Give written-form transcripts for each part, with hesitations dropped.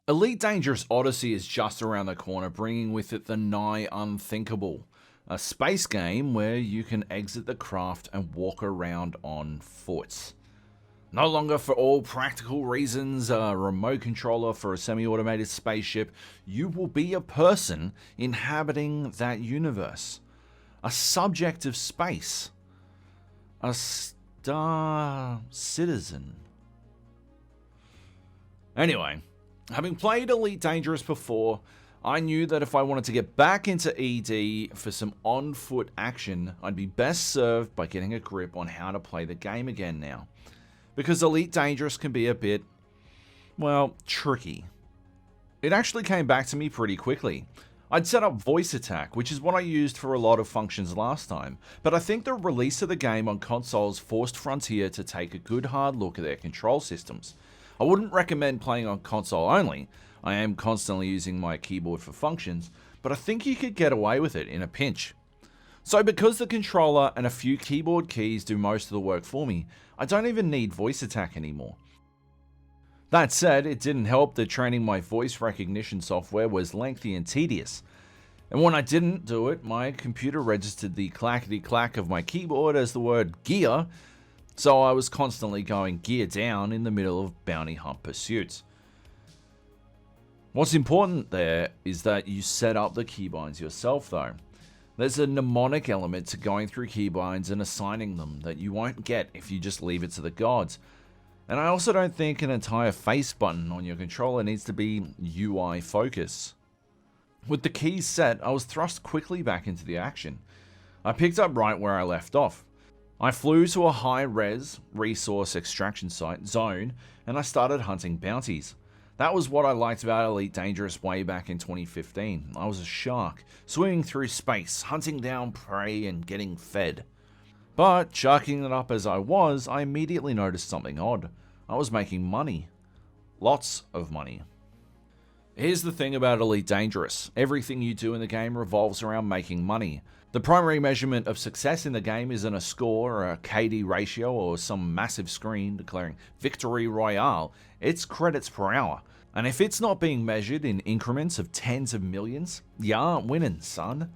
Elite Dangerous Odyssey is just around the corner, bringing with it the nigh unthinkable. A space game where you can exit the craft and walk around on foot. No longer for all practical reasons a remote controller for a semi-automated spaceship, you will be a person inhabiting that universe. A subject of space. A star citizen. Anyway, having played Elite Dangerous before, I knew that if I wanted to get back into ED for some on-foot action, I'd be best served by getting a grip on how to play the game again now. Because Elite Dangerous can be a bit, well, tricky. It actually came back to me pretty quickly. I'd set up voice attack, which is what I used for a lot of functions last time, but I think the release of the game on consoles forced Frontier to take a good hard look at their control systems. I wouldn't recommend playing on console only. I am constantly using my keyboard for functions, but I think you could get away with it in a pinch. So because the controller and a few keyboard keys do most of the work for me, I don't even need voice attack anymore. That said, it didn't help that training my voice recognition software was lengthy and tedious. And when I didn't do it, my computer registered the clackety clack of my keyboard as the word gear, so I was constantly going gear down in the middle of bounty hunt pursuits. What's important there is that you set up the keybinds yourself though. There's a mnemonic element to going through keybinds and assigning them that you won't get if you just leave it to the gods. And I also don't think an entire face button on your controller needs to be UI focus. With the keys set, I was thrust quickly back into the action. I picked up right where I left off. I flew to a high-res resource extraction site zone and I started hunting bounties. That was what I liked about Elite Dangerous way back in 2015. I was a shark, swimming through space, hunting down prey and getting fed. But, chucking it up as I was, I immediately noticed something odd. I was making money. Lots of money. Here's the thing about Elite Dangerous. Everything you do in the game revolves around making money. The primary measurement of success in the game isn't a score, or a KD ratio, or some massive screen declaring Victory Royale. It's credits per hour. And if it's not being measured in increments of tens of millions, you aren't winning, son.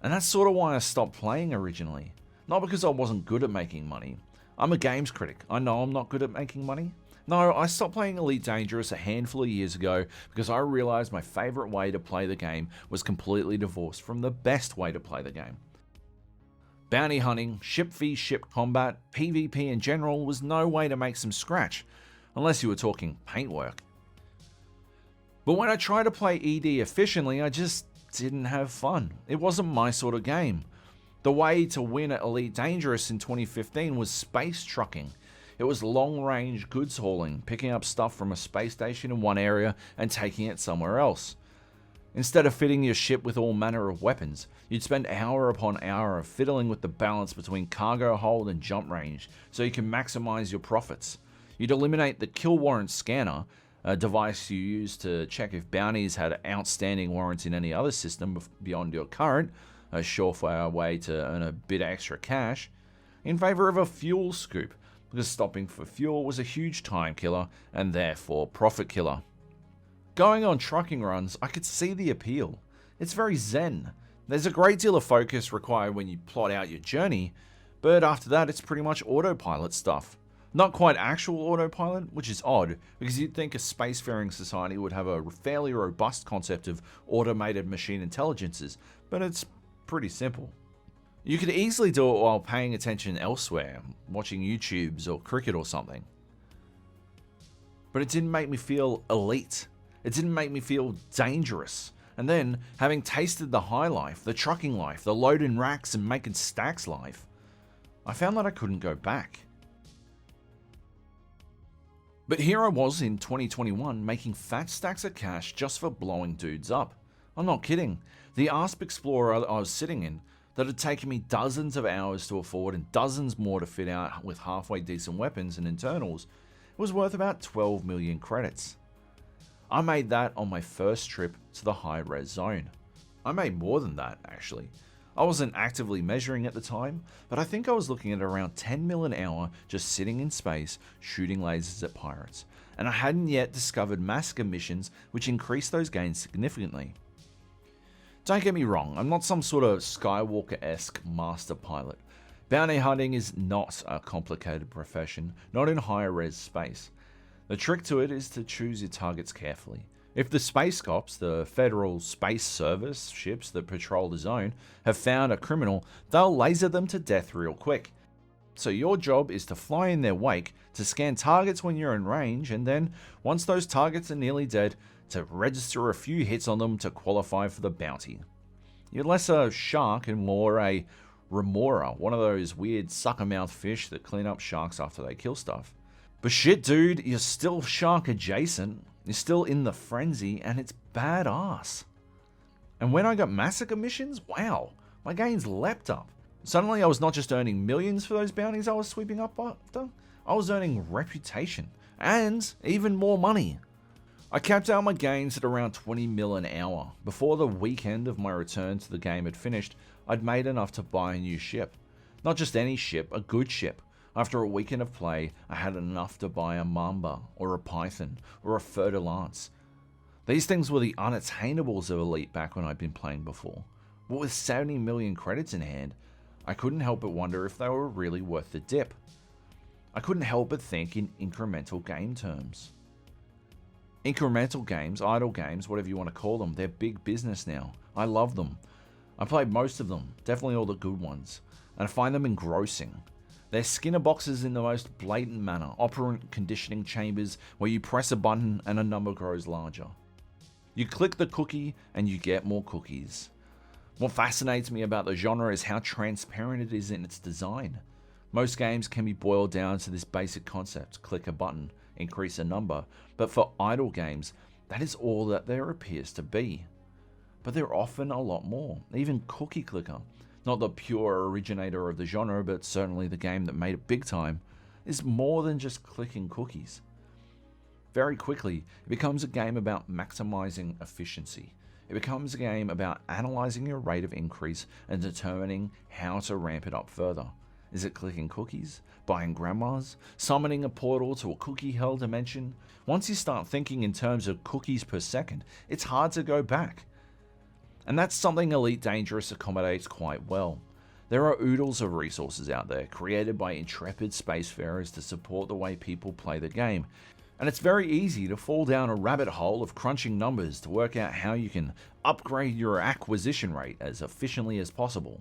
And that's sort of why I stopped playing originally. Not because I wasn't good at making money. I'm a games critic. I know I'm not good at making money. No, I stopped playing Elite Dangerous a handful of years ago because I realized my favorite way to play the game was completely divorced from the best way to play the game. Bounty hunting, ship v ship combat, PvP in general was no way to make some scratch, unless you were talking paintwork. But when I tried to play ED efficiently, I just didn't have fun. It wasn't my sort of game. The way to win at Elite Dangerous in 2015 was space trucking. It was long-range goods hauling, picking up stuff from a space station in one area and taking it somewhere else. Instead of fitting your ship with all manner of weapons, you'd spend hour upon hour fiddling with the balance between cargo hold and jump range so you can maximize your profits. You'd eliminate the kill warrant scanner, a device you use to check if bounties had outstanding warrants in any other system beyond your current, a surefire way to earn a bit extra cash, in favor of a fuel scoop, because stopping for fuel was a huge time killer and therefore profit killer. Going on trucking runs, I could see the appeal. It's very zen. There's a great deal of focus required when you plot out your journey, but after that it's pretty much autopilot stuff. Not quite actual autopilot, which is odd, because you'd think a spacefaring society would have a fairly robust concept of automated machine intelligences, but it's pretty simple. You could easily do it while paying attention elsewhere, watching YouTubes or cricket or something. But it didn't make me feel elite. It didn't make me feel dangerous. And then, having tasted the high life, the trucking life, the loading racks and making stacks life, I found that I couldn't go back. But here I was in 2021 making fat stacks of cash just for blowing dudes up. I'm not kidding. The ASP Explorer I was sitting in, that had taken me dozens of hours to afford and dozens more to fit out with halfway decent weapons and internals, was worth about 12 million credits. I made that on my first trip to the high-res zone. I made more than that, actually. I wasn't actively measuring at the time, but I think I was looking at around 10 mil an hour just sitting in space shooting lasers at pirates, and I hadn't yet discovered massacre missions which increased those gains significantly. Don't get me wrong, I'm not some sort of Skywalker-esque master pilot. Bounty hunting is not a complicated profession, not in higher res space. The trick to it is to choose your targets carefully. If the Space Cops, the Federal Space Service ships that patrol the zone, have found a criminal, they'll laser them to death real quick. So your job is to fly in their wake, to scan targets when you're in range, and then, once those targets are nearly dead, to register a few hits on them to qualify for the bounty. You're less a shark and more a remora, one of those weird sucker-mouth fish that clean up sharks after they kill stuff. But shit dude, you're still shark adjacent. You're still in the frenzy, and it's badass. And when I got massacre missions, wow, my gains leapt up. Suddenly I was not just earning millions for those bounties I was sweeping up after, I was earning reputation, and even more money. I capped out my gains at around 20 mil an hour. Before the weekend of my return to the game had finished, I'd made enough to buy a new ship. Not just any ship, a good ship. After a weekend of play, I had enough to buy a Mamba, or a Python, or a Fer-de-Lance. These things were the unattainables of Elite back when I'd been playing before. But with 70 million credits in hand, I couldn't help but wonder if they were really worth the dip. I couldn't help but think in incremental game terms. Incremental games, idle games, whatever you want to call them, they're big business now. I love them. I played most of them, definitely all the good ones, and I find them engrossing. They're Skinner boxes in the most blatant manner, operant conditioning chambers where you press a button and a number grows larger. You click the cookie and you get more cookies. What fascinates me about the genre is how transparent it is in its design. Most games can be boiled down to this basic concept: click a button, increase a number, but for idle games, that is all that there appears to be. But they're often a lot more, even Cookie Clicker. Not the pure originator of the genre, but certainly the game that made it big time, is more than just clicking cookies. Very quickly, it becomes a game about maximizing efficiency. It becomes a game about analyzing your rate of increase and determining how to ramp it up further. Is it clicking cookies? Buying grandmas? Summoning a portal to a cookie hell dimension? Once you start thinking in terms of cookies per second, it's hard to go back. And that's something Elite Dangerous accommodates quite well. There are oodles of resources out there, created by intrepid spacefarers to support the way people play the game. And it's very easy to fall down a rabbit hole of crunching numbers to work out how you can upgrade your acquisition rate as efficiently as possible.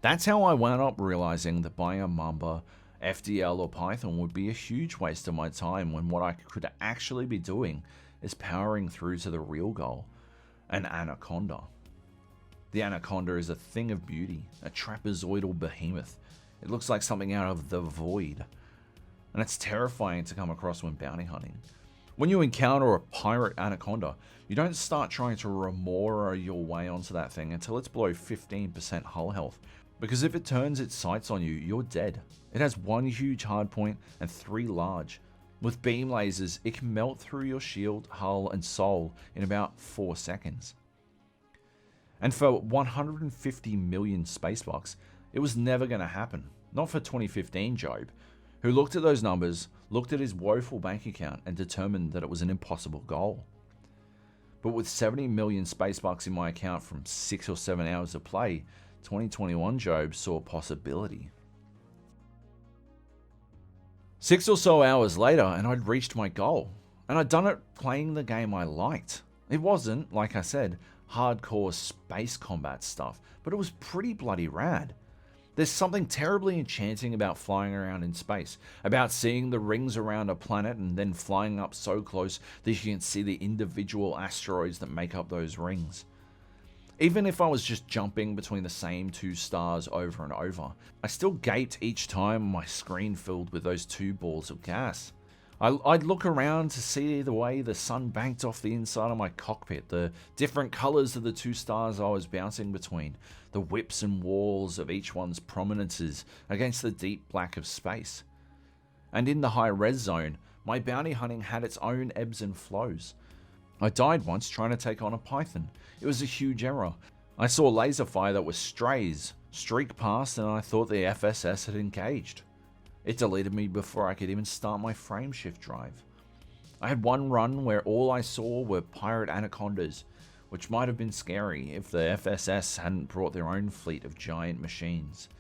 That's how I wound up realizing that buying a Mamba, FDL or Python would be a huge waste of my time when what I could actually be doing is powering through to the real goal: an Anaconda. The Anaconda is a thing of beauty, a trapezoidal behemoth. It looks like something out of the void. And it's terrifying to come across when bounty hunting. When you encounter a pirate Anaconda, you don't start trying to remora your way onto that thing until it's below 15% hull health. Because if it turns its sights on you, you're dead. It has one huge hardpoint and 3 large. With beam lasers, it can melt through your shield, hull, and soul in about 4 seconds. And for 150 million spacebucks, it was never going to happen. Not for 2015 Job, who looked at those numbers, looked at his woeful bank account, and determined that it was an impossible goal. But with 70 million spacebucks in my account from 6 or 7 hours of play, 2021 Job saw a possibility. 6 or so hours later, and I'd reached my goal. And I'd done it playing the game I liked. It wasn't, like I said, hardcore space combat stuff, but it was pretty bloody rad. There's something terribly enchanting about flying around in space, about seeing the rings around a planet and then flying up so close that you can see the individual asteroids that make up those rings. Even if I was just jumping between the same 2 stars over and over, I still gaped each time my screen filled with those 2 balls of gas. I'd look around to see the way the sun banked off the inside of my cockpit, the different colors of the 2 stars I was bouncing between, the whips and walls of each one's prominences against the deep black of space. And in the high res zone, my bounty hunting had its own ebbs and flows. I died once trying to take on a Python. It was a huge error. I saw laser fire that was strays streak past, and I thought the FSS had engaged. It deleted me before I could even start my frameshift drive. I had one run where all I saw were pirate anacondas, which might have been scary if the FSS hadn't brought their own fleet of giant machines.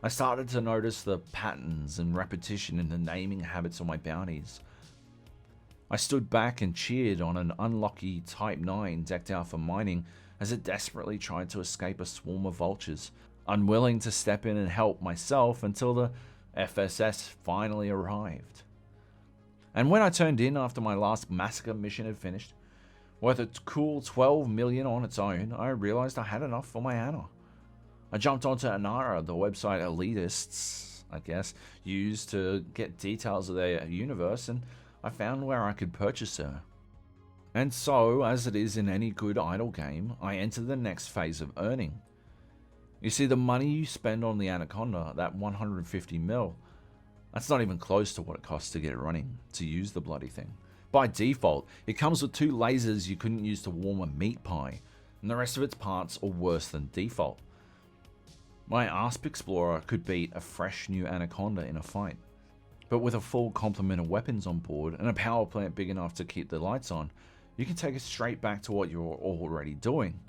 I started to notice the patterns and repetition in the naming habits of my bounties. I stood back and cheered on an unlucky Type 9 decked out for mining as it desperately tried to escape a swarm of vultures, unwilling to step in and help myself until the FSS finally arrived. And when I turned in after my last massacre mission had finished, worth a cool 12 million on its own, I realized I had enough for my Anna. I jumped onto Anara, the website elitists, I guess, use to get details of their universe, and I found where I could purchase her. And so, as it is in any good idle game, I enter the next phase of earning. You see, the money you spend on the Anaconda, that 150 mil, that's not even close to what it costs to get it running, to use the bloody thing. By default, it comes with 2 lasers you couldn't use to warm a meat pie, and the rest of its parts are worse than default. My ASP Explorer could beat a fresh new Anaconda in a fight, but with a full complement of weapons on board and a power plant big enough to keep the lights on, you can take it straight back to what you're already doing.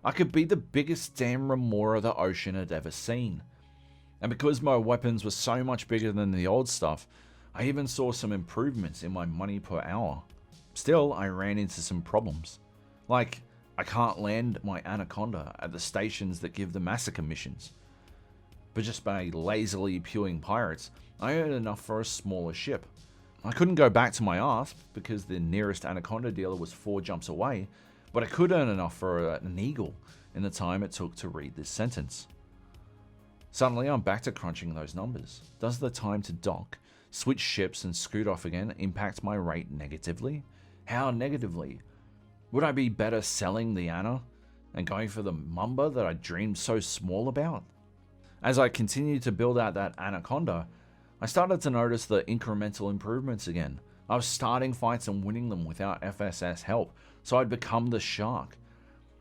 I could be the biggest damn remora the ocean had ever seen. And because my weapons were so much bigger than the old stuff, I even saw some improvements in my money per hour. Still, I ran into some problems. Like, I can't land my Anaconda at the stations that give the massacre missions. But just by lazily pursuing pirates, I earned enough for a smaller ship. I couldn't go back to my ASP because the nearest Anaconda dealer was 4 jumps away, but I could earn enough for an Eagle in the time it took to read this sentence. Suddenly I'm back to crunching those numbers. Does the time to dock, switch ships and scoot off again impact my rate negatively? How negatively? Would I be better selling the Anna and going for the Mamba that I dreamed so small about? As I continued to build out that Anaconda, I started to notice the incremental improvements again. I was starting fights and winning them without FSS help, so I'd become the shark.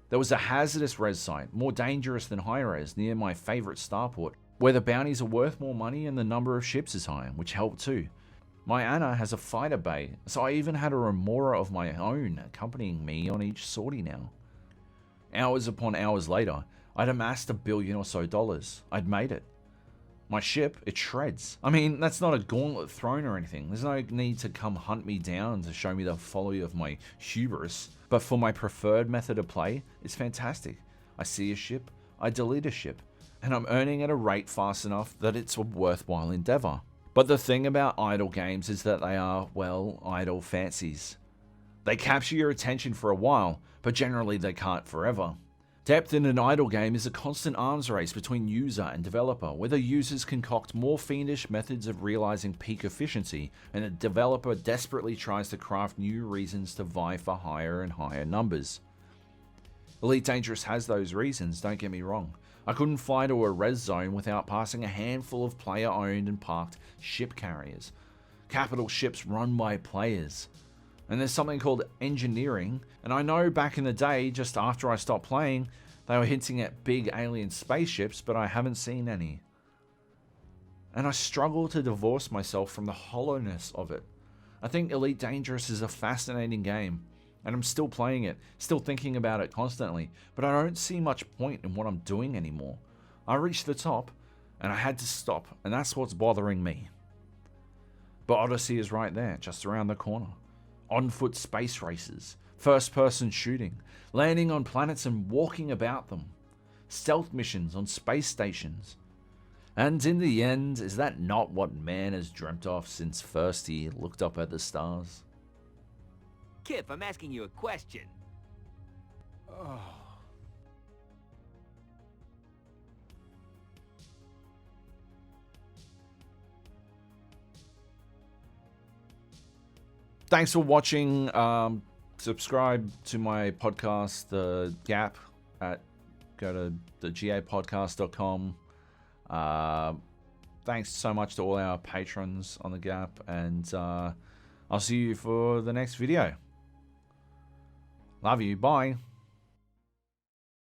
There was a hazardous res site, more dangerous than high res, near my favorite starport, where the bounties are worth more money and the number of ships is high, which helped too. My Anna has a fighter bay, so I even had a remora of my own accompanying me on each sortie now. Hours upon hours later, I'd amassed $1 billion or so. I'd made it. My ship, it shreds. I mean, that's not a gauntlet thrown or anything. There's no need to come hunt me down to show me the folly of my hubris. But for my preferred method of play, it's fantastic. I see a ship, I delete a ship, and I'm earning at a rate fast enough that it's a worthwhile endeavor. But the thing about idle games is that they are, well, idle fancies. They capture your attention for a while, but generally they can't forever. Depth in an idle game is a constant arms race between user and developer, where the users concoct more fiendish methods of realizing peak efficiency, and the developer desperately tries to craft new reasons to vie for higher and higher numbers. Elite Dangerous has those reasons, don't get me wrong. I couldn't fly to a res zone without passing a handful of player-owned and parked ship carriers. Capital ships run by players. And there's something called engineering, and I know back in the day, just after I stopped playing, they were hinting at big alien spaceships, but I haven't seen any. And I struggle to divorce myself from the hollowness of it. I think Elite Dangerous is a fascinating game, and I'm still playing it, still thinking about it constantly, but I don't see much point in what I'm doing anymore. I reached the top, and I had to stop, and that's what's bothering me. But Odyssey is right there, just around the corner. On-foot space races, first-person shooting, landing on planets and walking about them, stealth missions on space stations. And in the end, is that not what man has dreamt of since first he looked up at the stars? Kip, I'm asking you a question. Oh. Thanks for watching. Subscribe to my podcast, The Gap, go to thegapodcast.com. Thanks so much to all our patrons on The Gap, and I'll see you for the next video. Love you. Bye.